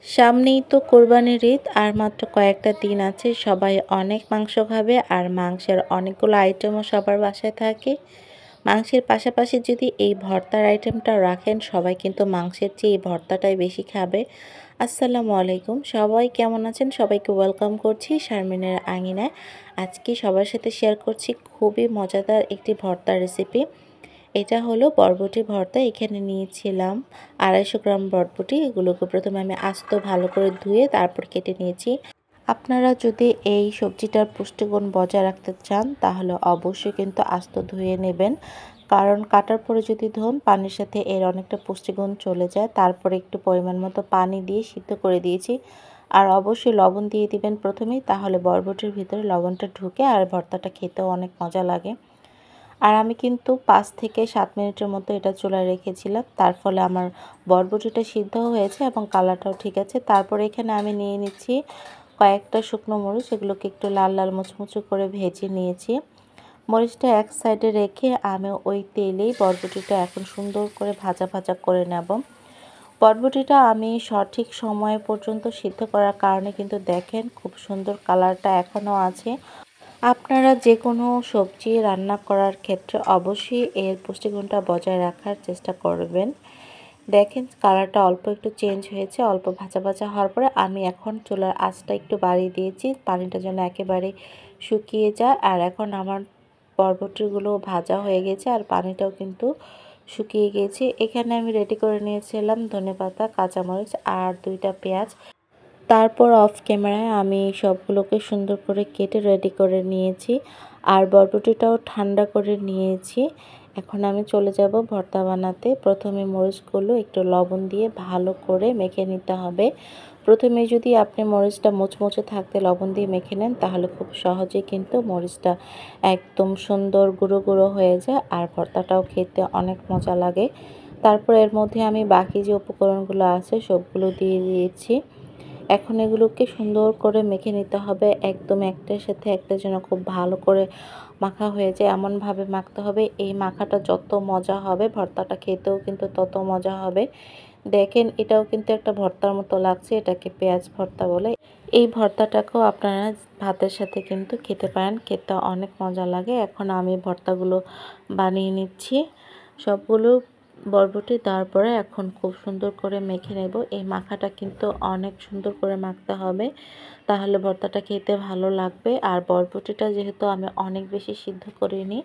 সামনেই তো কোরবানির ঈদ আর মাত্র কয়েকটা দিন আছে। সবাই অনেক মাংস খাবে আর মাংসের অনেকগুলো আইটেমও সবার বাসায় থাকে। মাংসের পাশাপাশি যদি এই ভর্তার আইটেমটা রাখেন সবাই কিন্তু মাংসের চেয়ে এই ভর্তাটাই বেশি খাবে। আসসালামু আলাইকুম, সবাই কেমন আছেন? সবাইকে ওয়েলকাম করছি শারমিনের আঙিনায়। আজকে সবার সাথে শেয়ার করছি খুবই মজাদার একটি ভর্তার রেসিপি। এটা হলো বরবটি ভর্তা। এখানে নিয়েছিলাম 250 গ্রাম বরবটি। এগুলোকে প্রথমে আমি আস্ত ভালো করে ধুয়ে তারপর কেটে নিয়েছি। আপনারা যদি এই সবজিটার পুষ্টিগুণ বজায় রাখতে চান তাহলে অবশ্যই কিন্তু আস্ত ধুয়ে নেবেন, কারণ কাটার পরে যদি ধোন পানির সাথে এর অনেকটা পুষ্টিগুণ চলে যায়। তারপরে একটু পরিমাণ মতো পানি দিয়ে সিদ্ধ করে দিয়েছি। আর অবশ্যই লবণ দিয়ে দিবেন প্রথমেই, তাহলে বরবটির ভিতরে লবণটা ঢুকে আর ভর্তাটা খেতেও অনেক মজা লাগে। আর আমি কিন্তু 5 থেকে 7 মিনিটের মতো এটা চুলায় রেখেছিলাম। তার ফলে আমার বরবটিটা সিদ্ধ হয়েছে এবং কালারটাও ঠিক আছে। তারপরে এখানে আমি নিয়ে নিচ্ছি কয়েকটা শুকনো মরিচ। এগুলোকে একটু লাল লাল মুচমুচে করে ভেজে নিয়েছি। মরিচটা এক সাইডে রেখে আমি ওই তেলেই বরবটিটা এখন সুন্দর করে ভাজা ভাজা করে নেব। বরবটিটা আমি সঠিক সময় পর্যন্ত সিদ্ধ করার কারণে কিন্তু দেখেন খুব সুন্দর কালারটা এখনও আছে। আপনারা যে কোনো সবজি রান্না করার ক্ষেত্রে অবশ্যই এর পুষ্টিগুণটা বজায় রাখার চেষ্টা করবেন। দেখেন কালারটা অল্প একটু চেঞ্জ হয়েছে। অল্প ভাজা ভাজা হওয়ার পরে আমি এখন চুলার আঁচটা একটু বাড়িয়ে দিয়েছি, পানিটা যেন একেবারে শুকিয়ে যায়। আর এখন আমার বরবটিগুলো ভাজা হয়ে গেছে আর পানিটাও কিন্তু শুকিয়ে গিয়েছে। এখানে আমি রেডি করে নিয়েছিলাম ধনেপাতা, কাঁচামরিচ আর 2টা পেঁয়াজ। তারপর অফ ক্যামেরায় আমি সবগুলোকে সুন্দর করে কেটে রেডি করে নিয়েছি আর বরবটিটাও ঠান্ডা করে নিয়েছি। এখন আমি চলে যাব ভর্তা বানাতে। প্রথমে মরিচগুলো একটু লবণ দিয়ে ভালো করে মেখে নিতে হবে। প্রথমে যদি আপনি মরিচটা মুচমুচে থাকতে লবণ দিয়ে মেখে নেন তাহলে খুব সহজেই কিন্তু মরিচটা একদম সুন্দর গুঁড়ো গুঁড়ো হয়ে যায় আর ভর্তাটাও খেতে অনেক মজা লাগে। তারপর এর মধ্যে আমি বাকি যে উপকরণগুলো আছে সবগুলো দিয়ে দিয়েছি। এখন এগুলোকে সুন্দর করে মেখে নিতে হবে, একদম একটার সাথে একটা যেন খুব ভালো করে মাখা হয়ে যায় এমনভাবে মাখতে হবে। এই মাখাটা যত মজা হবে ভর্তাটা খেতেও কিন্তু তত মজা হবে। দেখেন এটাও কিন্তু একটা ভর্তার মতো লাগছে, এটাকে পেঁয়াজ ভর্তা বলে। এই ভর্তাটাকেও আপনারা ভাতের সাথে কিন্তু খেতে পারেন, খেতে অনেক মজা লাগে। এখন আমি ভর্তাগুলো বানিয়ে নিচ্ছি সবগুলো। বরবটি দেওয়ার পরে এখন খুব সুন্দর করে মেখে নেব। এই মাখাটা কিন্তু অনেক সুন্দর করে মাখতে হবে, তাহলে ভর্তাটা খেতে ভালো লাগবে। আর বরবটিটা যেহেতু আমি অনেক বেশি সিদ্ধ করিনি,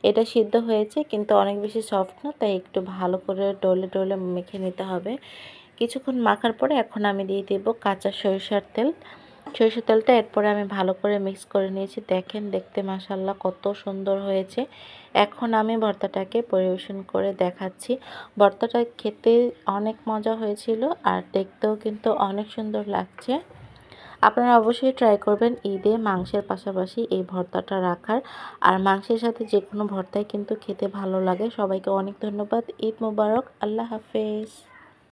এটা সিদ্ধ হয়েছে কিন্তু অনেক বেশি সফট না, তাই একটু ভালো করে ডলে ডলে মেখে নিতে হবে। কিছুক্ষণ মাখার পরে এখন আমি দিয়ে দেব কাঁচা সরিষার তেল। সরিষার তেলটা এরপরে আমি ভালো করে মিক্স করে নিয়েছি। দেখেন দেখতে মাশাআল্লাহ কত সুন্দর হয়েছে। এখন আমি ভর্তাটাকে পরিবেশন করে দেখাচ্ছি। ভর্তাটা খেতে অনেক মজা হয়েছিল আর দেখতেও কিন্তু অনেক সুন্দর লাগছে। আপনারা অবশ্যই ট্রাই করবেন ঈদে মাংসের পাশাপাশি এই ভর্তাটা রাখার। আর মাংসের সাথে যে কোনো ভর্তাই কিন্তু খেতে ভালো লাগে। সবাইকে অনেক ধন্যবাদ। ঈদ মোবারক। আল্লাহ হাফেজ।